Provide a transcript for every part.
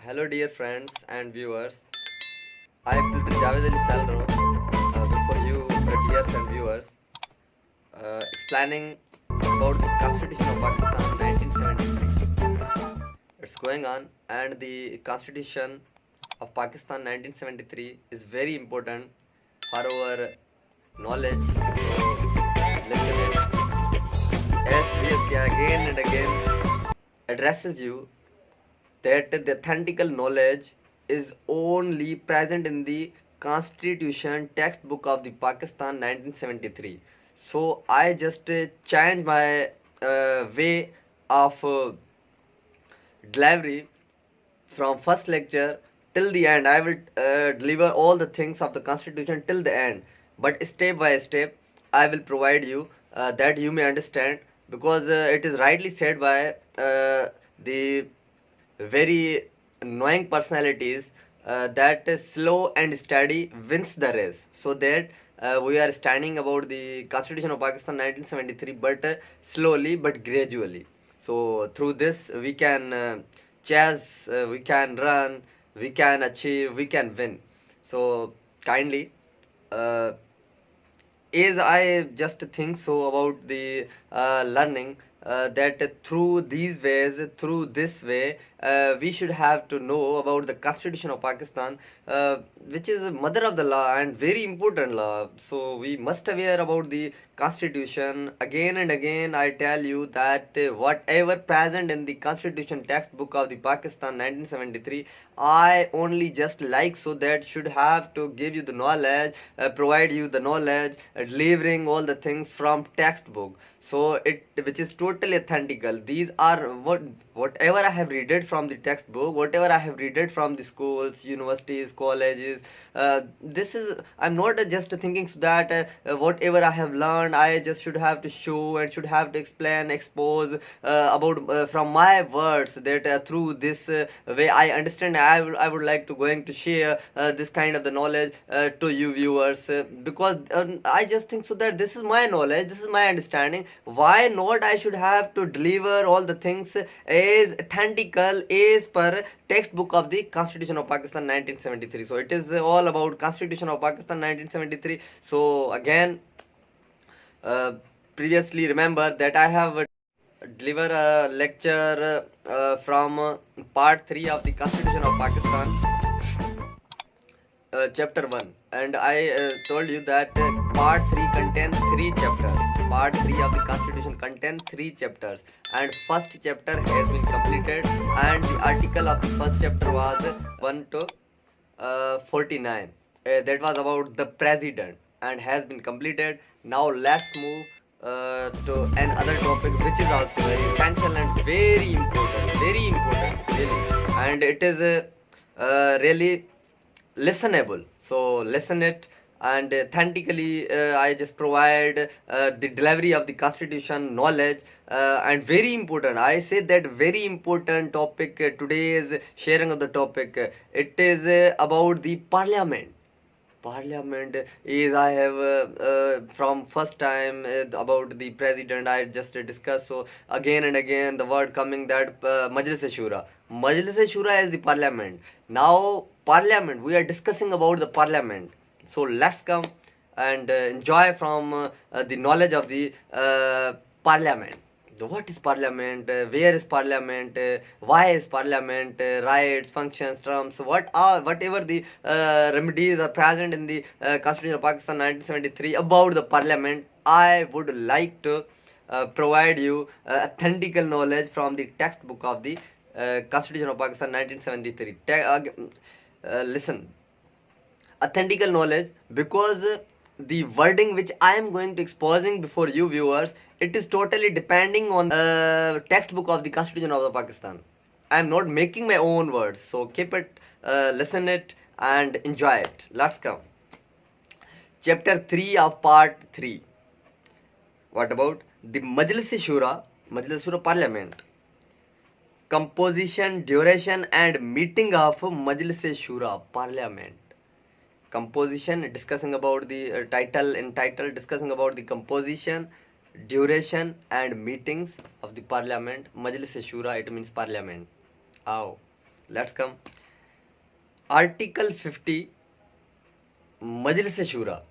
Hello dear friends and viewers. I Pilgrim Javed Ali Salro before you dears and viewers explaining about the Constitution of Pakistan 1973. It's going on, and the Constitution of Pakistan 1973 is very important for our knowledge. So listen it as previously again and again addresses you that the authentical knowledge is only present in the Constitution textbook of the Pakistan 1973. So I just changed my way of delivery from first lecture till the end. I will deliver all the things of the Constitution till the end, but step by step I will provide you that you may understand, because it is rightly said by the very annoying personalities that slow and steady wins the race. So that we are standing about the Constitution of Pakistan 1973, but slowly but gradually. So through this we can chase, we can run, we can achieve, we can win. So kindly, as I just think so about the learning, that through these ways, through this way, we should have to know about the Constitution of Pakistan, which is a mother of the law and very important law. So we must aware about the Constitution. Again and again I tell you that whatever present in the Constitution textbook of the Pakistan 1973, I only just like so that should have to give you the knowledge, provide you the knowledge, delivering all the things from textbook. So it, which is totally authentical. These are whatever I have read it from the textbook, whatever I have read it from the schools, universities, colleges. This is, I'm not just thinking so that whatever I have learned I just should have to show and should have to explain, expose about from my words, that through this way I understand. I would like to going to share this kind of the knowledge to you viewers, because I just think so that this is my knowledge, this is my understanding. Why not I should have to deliver all the things as authentical as per textbook of the Constitution of Pakistan 1973. So it is all about Constitution of Pakistan 1973. So again, previously remember that I have delivered a lecture from part 3 of the Constitution of Pakistan, chapter 1, and I told you that part 3 contains 3 chapters. Part 3 of the Constitution contains 3 chapters, and first chapter has been completed, and the article of the first chapter was 1 to 49. That was about the president and has been completed. Now let's move to another topic which is also very essential and very important really, and it is really listenable. So listen it, and authentically I just provide the delivery of the Constitution knowledge, and very important, I say that very important topic. Today's sharing of the topic, it is about the parliament. Parliament is, I have from first time about the president I just discussed. So again and again the word coming that MajliseShoora. MajliseShoora is the parliament. Now parliament, we are discussing about the parliament. So let's come and enjoy from the knowledge of the parliament. What is parliament? Where is parliament? Why is parliament? Rights, functions, terms. Whatever the remedies are present in the Constitution of Pakistan 1973 about the parliament, I would like to provide you authentical knowledge from the textbook of the Constitution of Pakistan 1973. Listen, authentical knowledge, because the wording which I am going to exposing before you viewers, it is totally depending on the textbook of the Constitution of the Pakistan. I am not making my own words. So keep it, listen it and enjoy it. Let's come. Chapter 3 of part 3. What about the MajliseShoora? MajliseShoora parliament. Composition, duration and meeting of MajliseShoora parliament. Composition, discussing about the title discussing about the composition, duration and meetings of the parliament. MajliseShoora, it means parliament. Let's come. Article 50, MajliseShoora,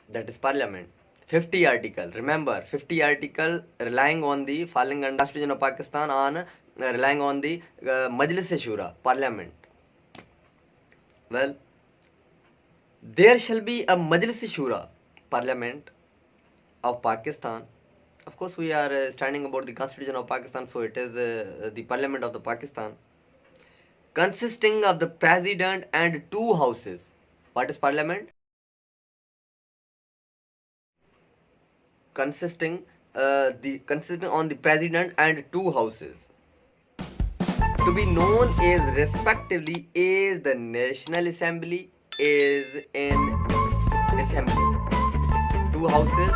that is Parliament. 50 article. Remember, 50 article relying on the falling under Constitution of Pakistan on relying on the MajliseShoora, Parliament. Well, there shall be a MajliseShoora, Parliament of Pakistan. Of course, we are standing about the Constitution of Pakistan, so it is the Parliament of the Pakistan, consisting of the President and two houses. What is Parliament? Consisting on the President and two houses, to be known as respectively as the National Assembly is an assembly. Two houses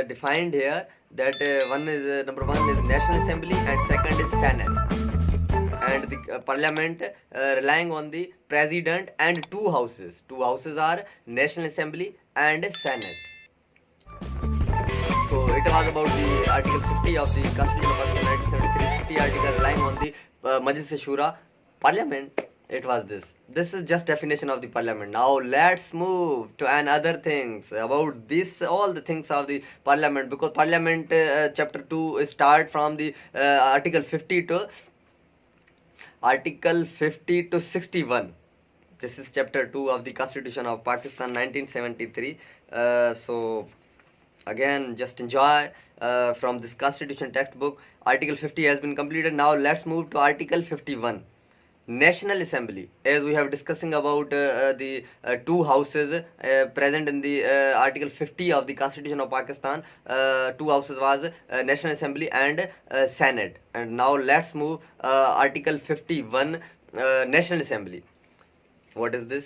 defined here, that one is number one is National Assembly and second is Senate, and the Parliament relying on the President and two houses. Two houses are National Assembly and Senate. So it was about the Article 50 of the Constitution of Pakistan 1973, 50 article relying on the MajliseShoora, Parliament. It was this. This is just definition of the Parliament. Now let's move to another things about this, all the things of the Parliament, because Parliament chapter 2 start from the Article 50 to 61. This is chapter 2 of the Constitution of Pakistan 1973. So again, just enjoy from this Constitution textbook. Article 50 has been completed. Now let's move to Article 51. National Assembly, as we have discussing about the two houses present in the Article 50 of the Constitution of Pakistan. Two houses was National Assembly and Senate. And now let's move Article 51, National Assembly. What is this?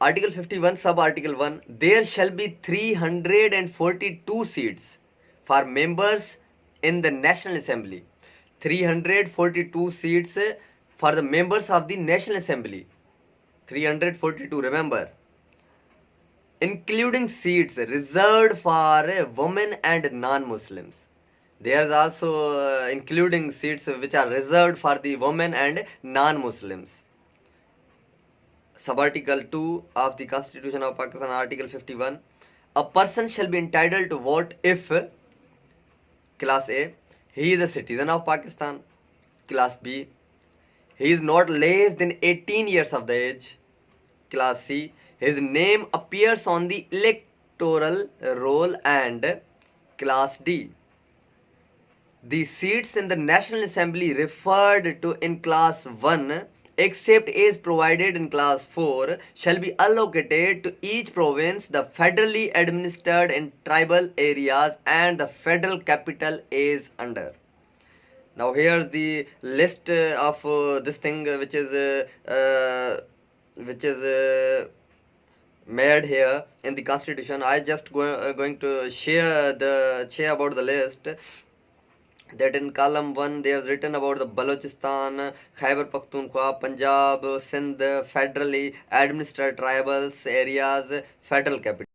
Article 51, sub-article 1, there shall be 342 seats for members in the National Assembly. 342 seats for the members of the National Assembly. 342, remember. Including seats reserved for women and non-Muslims. There is also including seats which are reserved for the women and non-Muslims. Subarticle 2 of the Constitution of Pakistan, Article 51. A person shall be entitled to vote if, Class A, he is a citizen of Pakistan. Class B, he is not less than 18 years of the age. Class C, his name appears on the electoral roll. And Class D, the seats in the National Assembly referred to in Class 1, except as provided in Class 4, shall be allocated to each province, the federally administered and tribal areas, and the federal capital is under. Now here's the list of this thing which is made here in the Constitution. I just going to share about the list. That in column 1 they have written about the Balochistan, Khyber Pakhtunkhwa, Punjab, Sindh, federally administered tribals areas, federal capital.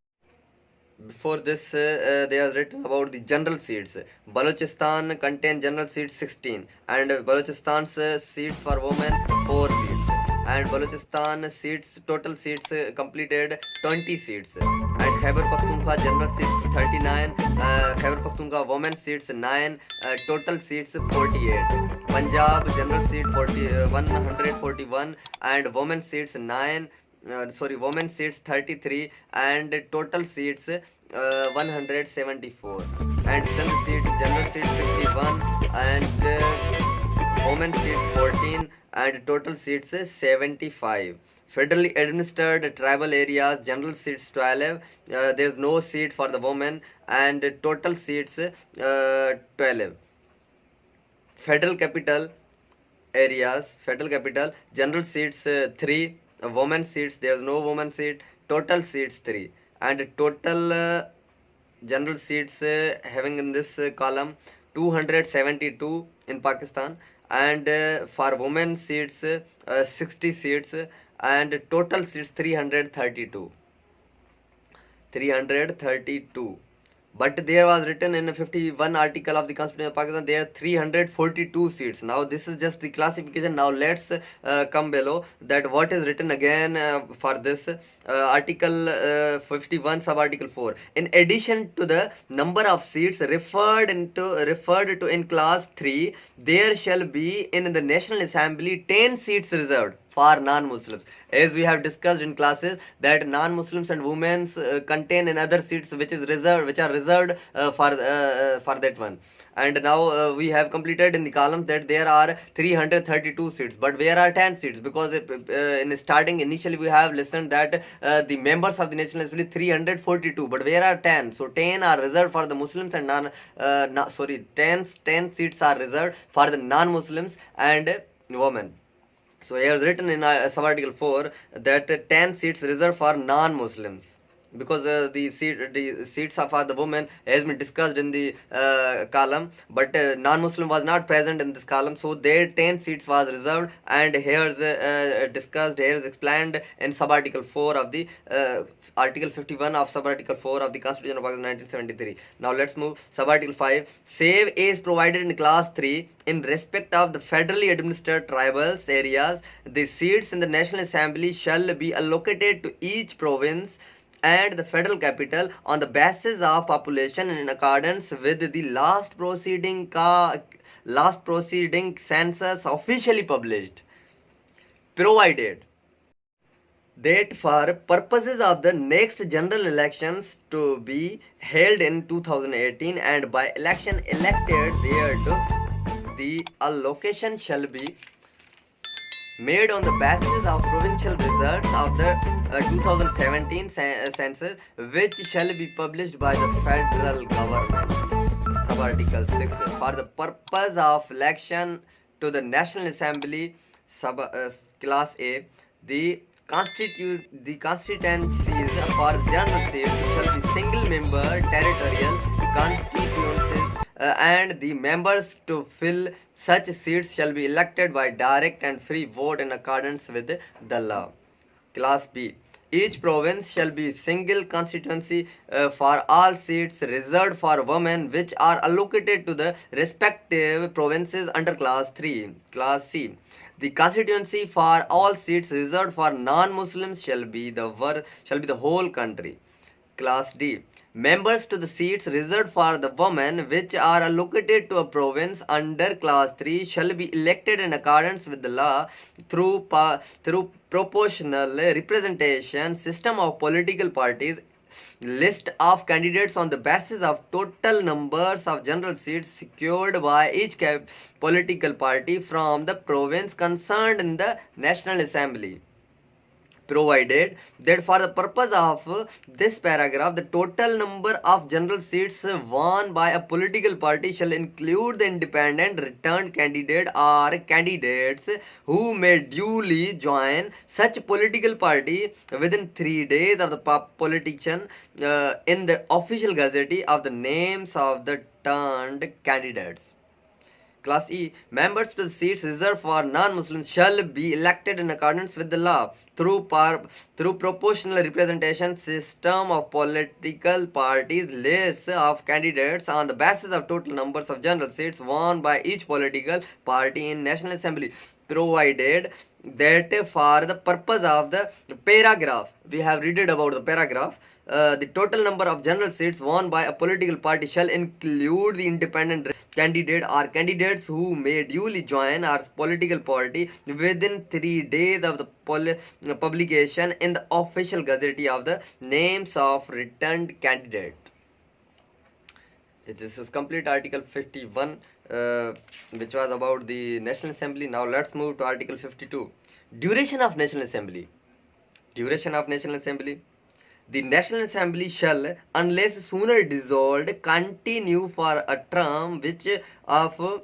Before this they have written about the general seats. Balochistan contain general seats 16, and Balochistan's seats for women 4 seats, and Balochistan seats, total seats completed 20 seats, and Khyber Pakhtunkhwa general seats 39, Khyber Pakhtunkhwa women seats 9, total seats 48. Punjab general seat 141, and women seats 9, women seats 33, and total seats 174, and Sindh seat general seats 61, and women seats 14, and total seats 75. Federally administered tribal areas, general seats 12, there is no seat for the women, and total seats 12. Federal capital areas, federal capital, general seats 3, women seats, there is no woman seat, total seats 3, and total general seats having in this column 272 in Pakistan, and for women seats 60 seats, and total seats 332. But there was written in 51 article of the Constitution of Pakistan, there are 342 seats. Now this is just the classification. Now let's come below that what is written again for this article 51 sub article 4. In addition to the number of seats referred to in class 3, there shall be in the National Assembly 10 seats reserved for non-Muslims. As we have discussed in classes that non-Muslims and women contain in other seats which are reserved for that one. And now we have completed in the columns that there are 332 seats, but where are 10 seats? Because in starting initially we have listened that the members of the National Assembly 342, but where are 10? So 10 are reserved for the Muslims and 10 seats are reserved for the non-Muslims and women. So here is written in sub-article 4 that 10 seats reserved for non-Muslims, because the seats are for the women has been discussed in the column, but non-Muslim was not present in this column, so their 10 seats was reserved, and here is explained in sub-article 4 of the Article 51 of sub-article 4 of the Constitution of Pakistan 1973. Now let's move sub-article 5. Save is provided in class 3 in respect of the federally administered tribals areas. The seats in the National Assembly shall be allocated to each province and the federal capital on the basis of population in accordance with the last proceeding census officially published, provided that for purposes of the next general elections to be held in 2018 and by election elected thereto, the allocation shall be made on the basis of provincial results of the 2017 census, which shall be published by the federal government. Sub-article 6. For the purpose of election to the National Assembly, class A, the constituencies for general seats shall be single member territorial constituencies, and the members to fill such seats shall be elected by direct and free vote in accordance with the law. Class B. Each province shall be single constituency for all seats reserved for women, which are allocated to the respective provinces under class 3. Class C. The constituency for all seats reserved for non-Muslims shall be the whole country. Class D. Members to the seats reserved for the women, which are allocated to a province under class 3, shall be elected in accordance with the law through proportional representation system of political parties. List of candidates on the basis of total numbers of general seats secured by each political party from the province concerned in the National Assembly, provided that for the purpose of this paragraph, the total number of general seats won by a political party shall include the independent returned candidate or candidates who may duly join such political party within 3 days of the politician in the official gazette of the names of the turned candidates. Class E. Members to the seats reserved for non-Muslims shall be elected in accordance with the law through proportional representation system of political parties. Lists of candidates on the basis of total numbers of general seats won by each political party in National Assembly, provided that for the purpose of the paragraph, we have read about the paragraph, the total number of general seats won by a political party shall include the independent candidate or candidates who may duly join our political party within 3 days of the publication in the official gazette of the names of returned candidate. This is complete Article 51, which was about the National Assembly. Now let's move to Article 52. Duration of National Assembly. Duration of National Assembly. The National Assembly shall, unless sooner dissolved, continue for a term which of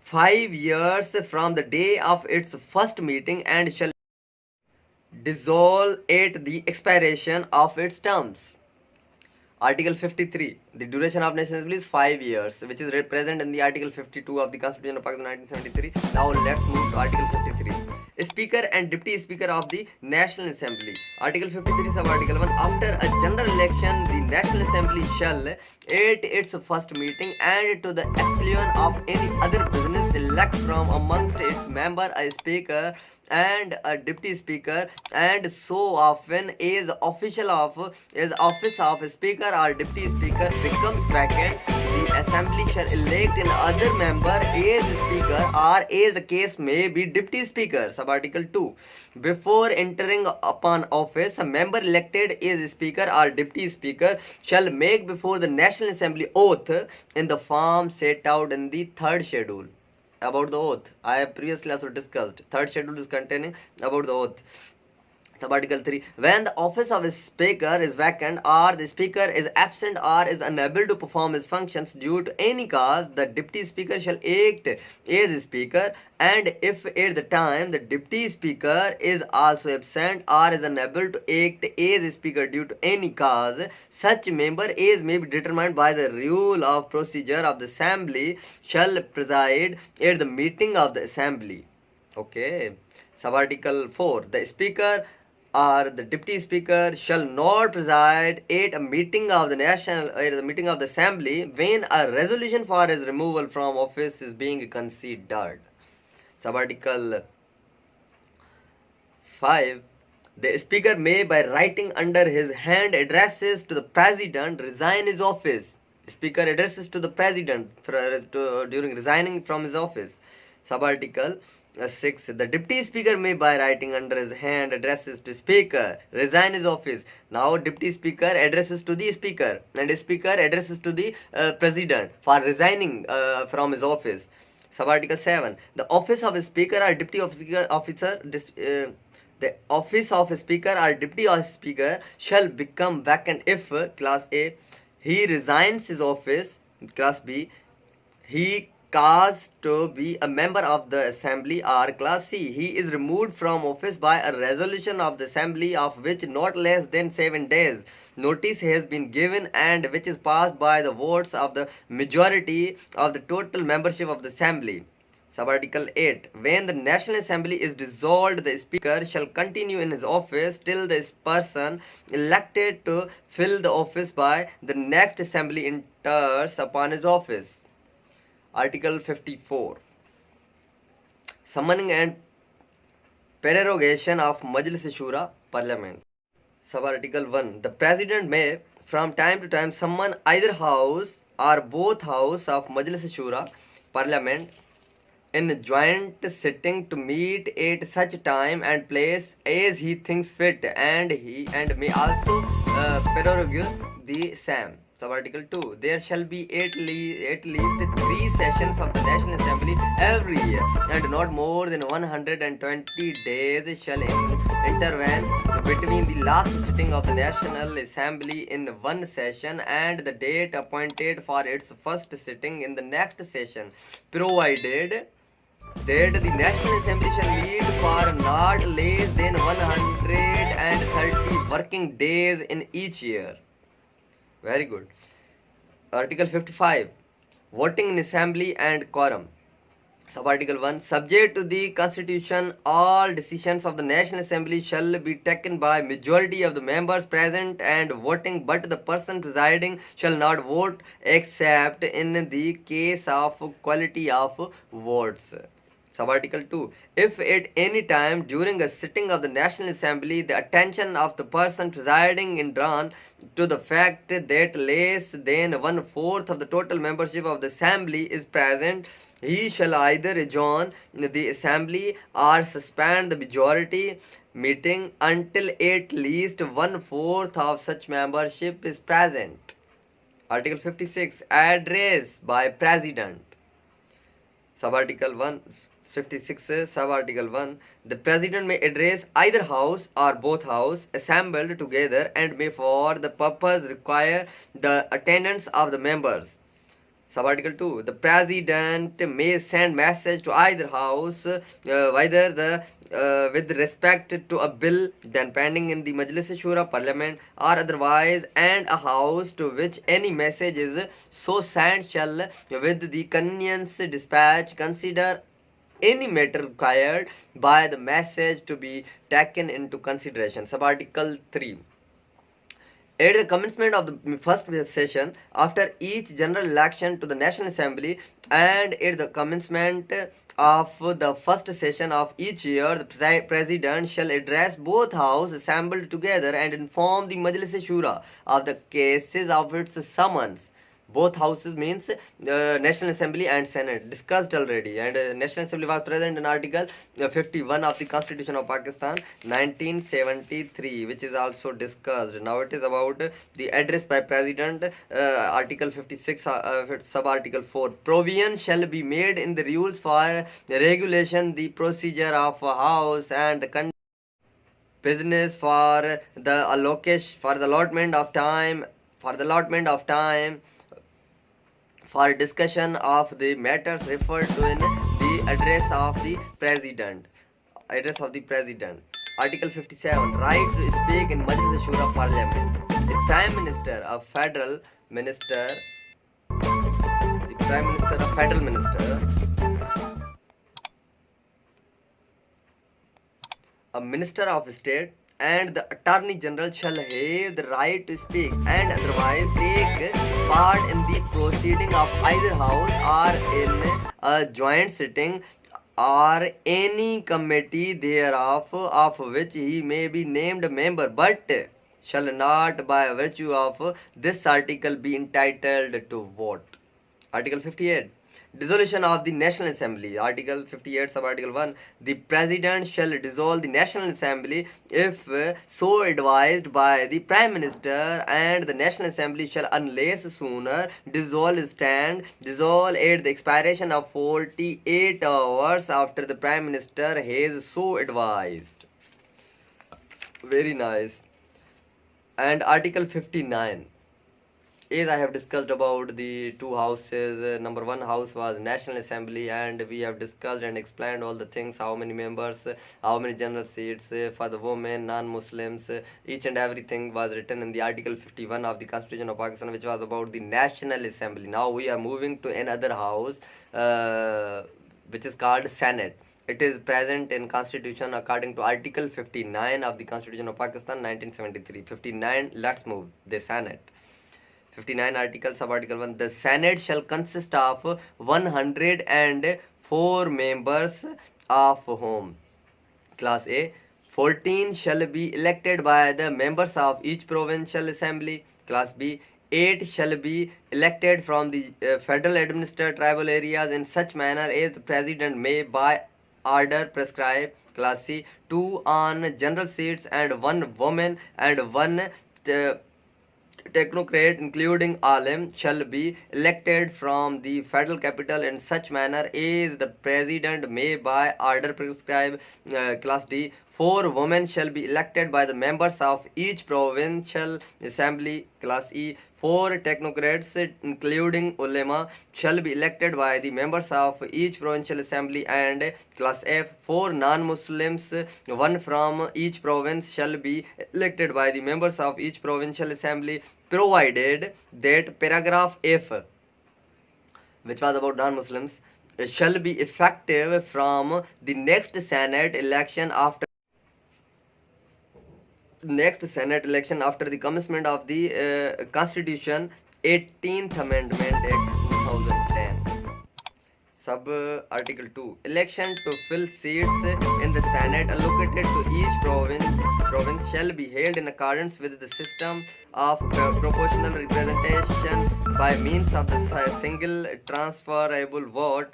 5 years from the day of its first meeting, and shall dissolve at the expiration of its terms. Article 53. The duration of National Assembly is 5 years, which is present in the Article 52 of the Constitution of Pakistan 1973. Now let's move to Article 53. Speaker and Deputy Speaker of the National Assembly. Article 53 sub Article 1. After a general election, the National Assembly shall at its first meeting and to the exclusion of any other business elect from amongst its member a speaker and a deputy speaker, and so often as office of speaker or deputy speaker becomes vacant, the assembly shall elect another member as speaker or as the case may be deputy speaker. Sub Article 2. Before entering upon office, a member elected as speaker or deputy speaker shall make before the National Assembly oath in the form set out in the third schedule. About the oath, I have previously also discussed. Third schedule is containing about the oath. Sub Article 3. When the office of a speaker is vacant or the speaker is absent or is unable to perform his functions due to any cause, the deputy speaker shall act as speaker, and if at the time the deputy speaker is also absent or is unable to act as speaker due to any cause, such member as may be determined by the rule of procedure of the assembly shall preside at the meeting of the assembly. Okay. Sub Article 4. The speaker or the deputy speaker shall not preside at a meeting of the assembly when a resolution for his removal from office is being considered. Sub Article 5. The speaker may by writing under his hand addresses to the president resign his office. Speaker addresses to the president during resigning from his office. Sub Article 6. The deputy speaker may by writing under his hand addresses to speaker resign his office. Now deputy speaker addresses to the speaker and the speaker addresses to the president for resigning from his office. Sub Article 7. The office of a speaker or deputy officer the office of a speaker or deputy speaker shall become vacant if Class A. He resigns his office. Class B. He caused to be a member of the assembly, or Class C. He is removed from office by a resolution of the assembly of which not less than 7 days notice has been given and which is passed by the votes of the majority of the total membership of the assembly. Sub Article 8. When the National Assembly is dissolved, the speaker shall continue in his office till the person elected to fill the office by the next assembly enters upon his office. Article 54. Summoning and prorogation of MajliseShoora Parliament. Sub Article 1. The President may from time to time summon either house or both house of MajliseShoora Parliament in joint sitting to meet at such time and place as he thinks fit, and may also prorogate the same. Sub Article 2. There shall be at least 3 sessions of the National Assembly every year, and not more than 120 days shall intervene between the last sitting of the National Assembly in one session and the date appointed for its first sitting in the next session, provided that the National Assembly shall meet for not less than 130 working days in each year. Very good. Article 55. Voting in Assembly and Quorum. Sub Article 1. Subject to the Constitution, all decisions of the National Assembly shall be taken by majority of the members present and voting, but the person presiding shall not vote except in the case of equality of votes. Sub Article 2. If at any time during a sitting of the National Assembly the attention of the person presiding is drawn to the fact that less than 1/4 of the total membership of the Assembly is present, he shall either adjourn the Assembly or suspend the majority meeting until at least 1/4 of such membership is present. Article 56. Address by President. Sub Article 1. 56. Sub Article 1. The President may address either house or both house assembled together and may for the purpose require the attendance of the members. Subarticle 2. The president may send message to either house, with respect to a bill then pending in the MajliseShoora parliament or otherwise, and a house to which any message is so sent shall, with the convenience dispatch, consider any matter required by the message to be taken into consideration. Subarticle 3. At the commencement of the first session, after each general election to the National Assembly, and at the commencement of the first session of each year, the President shall address both houses assembled together and inform the Majlis-e-Shoora of the cases of its summons. Both houses means National Assembly and Senate, discussed already, and National Assembly was present in Article 51 of the Constitution of Pakistan 1973, which is also discussed. Now it is about the address by President, Article 56, sub-article 4. Provision shall be made in the rules for regulation the procedure of a house and the business for the allocation, for the allotment of time, for discussion of the matters referred to in the address of the President. Article 57. Right to speak in MajliseShoora Parliament. The Prime Minister, a Federal Minister, a Minister of State, and the Attorney General shall have the right to speak and otherwise take part in the proceeding of either house or in a joint sitting or any committee thereof, of which he may be named a member, but shall not by virtue of this article be entitled to vote. Article 58. Dissolution of the National Assembly. Article 58, sub-article 1. The President shall dissolve the National Assembly if so advised by the Prime Minister, and the National Assembly shall, unless sooner, dissolve at the expiration of 48 hours after the Prime Minister has so advised. Very nice. And Article 59. As I have discussed about the two houses, number one house was National Assembly, and we have discussed and explained all the things, how many members, how many general seats for the women, non-Muslims, each and everything was written in the Article 51 of the Constitution of Pakistan, which was about the National Assembly. Now we are moving to another house, which is called Senate. It is present in Constitution according to Article 59 of the Constitution of Pakistan 1973. 59, let's move the Senate. 59 article, sub-article 1. The Senate shall consist of 104 members, of whom Class A 14 shall be elected by the members of each provincial assembly. Class B 8 shall be elected from the federal administered tribal areas in such manner as the President may by order prescribe. Class C 2 on general seats and 1 woman and 1 technocrat including alim shall be elected from the federal capital in such manner as the President may by order prescribe. Class D 4 women shall be elected by the members of each provincial assembly. Class E 4 technocrats including ulema shall be elected by the members of each provincial assembly. And Class F 4 non-Muslims, 1 from each province, shall be elected by the members of each provincial assembly, provided that paragraph F, which was about non-Muslims, shall be effective from the next Senate election after the commencement of the Constitution 18th Amendment Act 2010. Sub-article 2. Election to fill seats in the Senate allocated to each province shall be held in accordance with the system of proportional representation by means of the single transferable vote.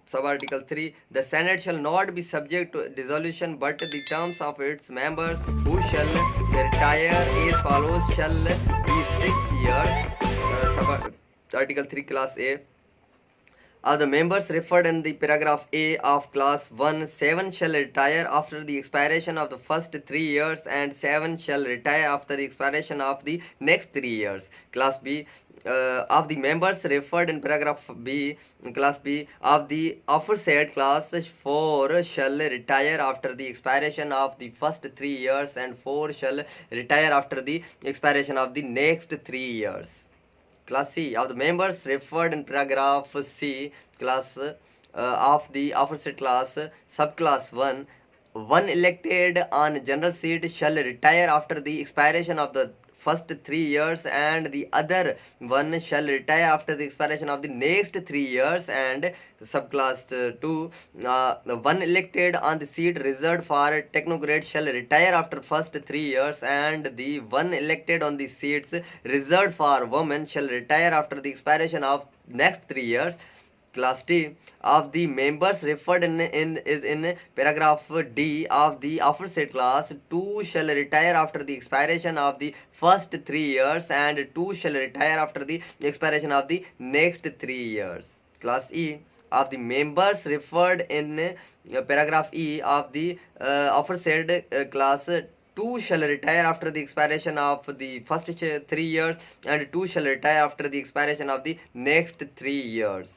Sub-article 3. The Senate shall not be subject to dissolution, but the terms of its members who shall retire as follows shall be 6 years. Article 3, Class A. Of the members referred in the paragraph A of Class 1, 7 shall retire after the expiration of the first 3 years, and 7 shall retire after the expiration of the next 3 years. Class B, of the members referred in paragraph B, class B, of the aforesaid class 4 shall retire after the expiration of the first 3 years, and 4 shall retire after the expiration of the next 3 years. Class C, of the members referred in paragraph C, class of the aforesaid class, subclass 1, one elected on general seat shall retire after the expiration of the first 3 years, and the other one shall retire after the expiration of the next 3 years. And subclass 2, one elected on the seat reserved for technocrats shall retire after first 3 years, and the one elected on the seats reserved for women shall retire after the expiration of next 3 years. Class D, of the members referred in paragraph D of the aforesaid class, 2 shall retire after the expiration of the first 3 years, and 2 shall retire after the expiration of the next 3 years. Class E, of the members referred in paragraph E of the aforesaid class, 2 shall retire after the expiration of the first 3 years, and 2 shall retire after the expiration of the next 3 years.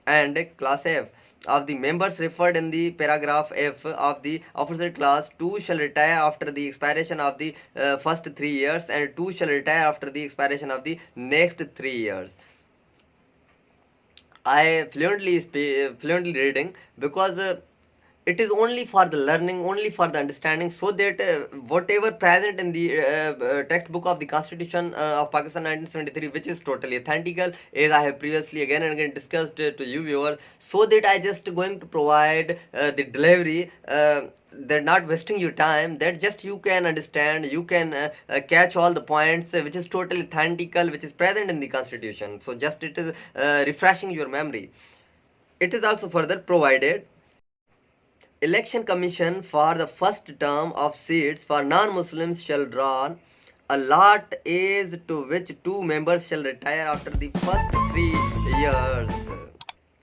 And class F, of the members referred in the paragraph F of the aforesaid class, 2 shall retire after the expiration of the first 3 years, and 2 shall retire after the expiration of the next 3 years. I fluently reading because it is only for the learning, only for the understanding, so that whatever present in the textbook of the Constitution of Pakistan 1973, which is totally authentical, as I have previously again and again discussed to you viewers, so that I just going to provide the delivery, they're not wasting your time, that just you can understand, you can catch all the points which is totally authentical, which is present in the Constitution. So just it is refreshing your memory. It is also further provided, Election Commission for the first term of seats for non-Muslims shall draw a lot age to which 2 members shall retire after the first 3 years.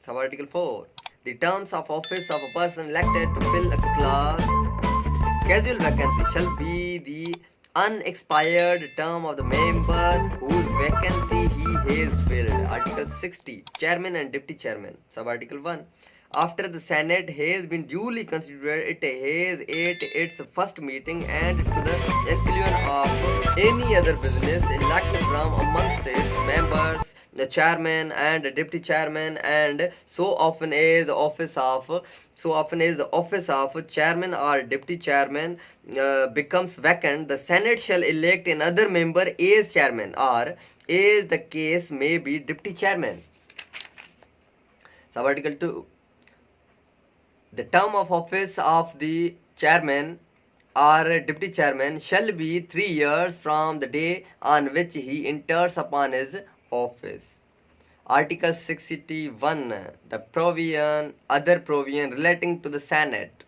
Sub-article 4. The terms of office of a person elected to fill a class casual vacancy shall be the unexpired term of the member whose vacancy he has filled. Article 60. Chairman and Deputy Chairman. Sub-article 1. After the Senate has been duly constituted, it has at its first meeting and to the exclusion of any other business, elect from amongst its members the chairman and deputy chairman, and so often as the office of chairman or deputy chairman becomes vacant, the Senate shall elect another member as chairman, or as the case may be, deputy chairman. Sub-article 2. The term of office of the chairman or deputy chairman shall be 3 years from the day on which he enters upon his office. Article 61. The other provision relating to the Senate.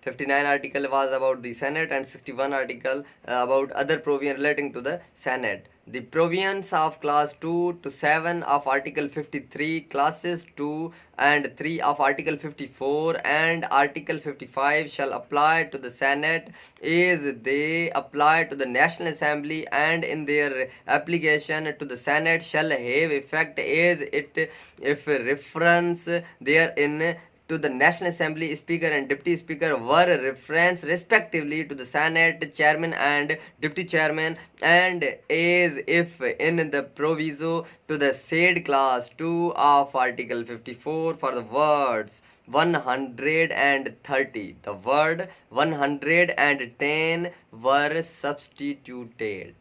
59 article was about the Senate, and 61 article about other provision relating to the Senate. The provisions of class 2 to 7 of article 53, classes 2 and 3 of article 54 and article 55 shall apply to the Senate as they apply to the National Assembly, and in their application to the Senate shall have effect as it if reference therein to the National Assembly Speaker and Deputy Speaker were referenced respectively to the Senate Chairman and Deputy Chairman, and as if in the proviso to the said class 2 of Article 54 for the words 130, the word 110 were substituted.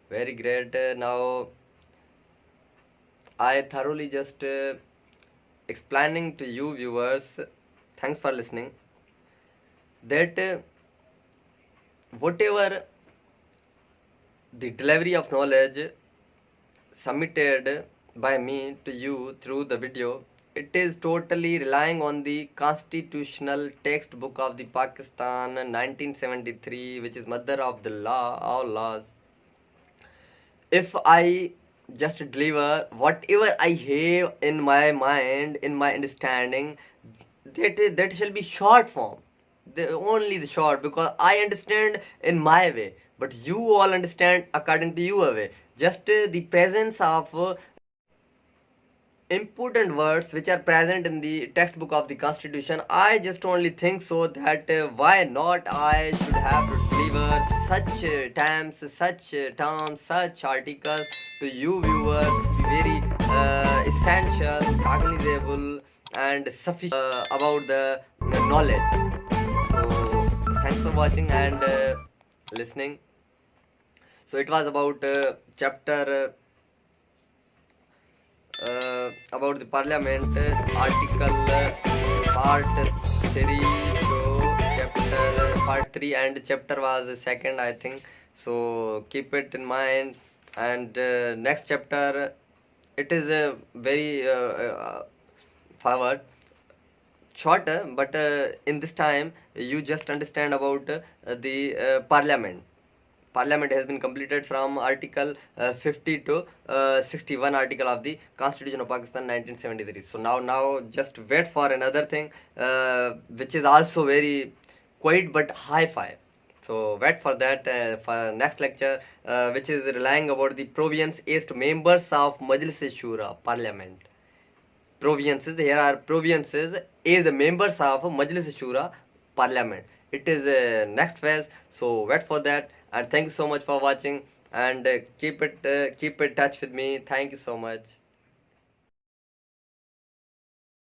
Very great. Now I thoroughly just explaining to you viewers, thanks for listening, that whatever the delivery of knowledge submitted by me to you through the video, it is totally relying on the constitutional textbook of the Pakistan 1973, which is mother of the law, all laws. If I just deliver whatever I have in my mind, in my understanding, that shall be short form, only the short, because I understand in my way, but you all understand according to your way. Just the presence of important words which are present in the textbook of the constitution, I just only think so that why not I should have to deliver such terms, such terms, such articles to you viewers, very essential, cognizable and sufficient about the knowledge. So thanks for watching and listening. So it was about chapter about the parliament, article part 3 to chapter part 3, and chapter was second, I think. So keep it in mind. And next chapter, it is a very forward, shorter, but in this time you just understand about the Parliament has been completed from Article 50 to 61 article of the Constitution of Pakistan 1973. So now just wait for another thing which is also very quiet but high-fi. So wait for that for next lecture which is relying about the provisions as to members of MajliseShoora Parliament. Provinces, here are provinces as the members of MajliseShoora Parliament. It is next phase, so wait for that. And thank you so much for watching, and keep in touch with me. Thank you so much.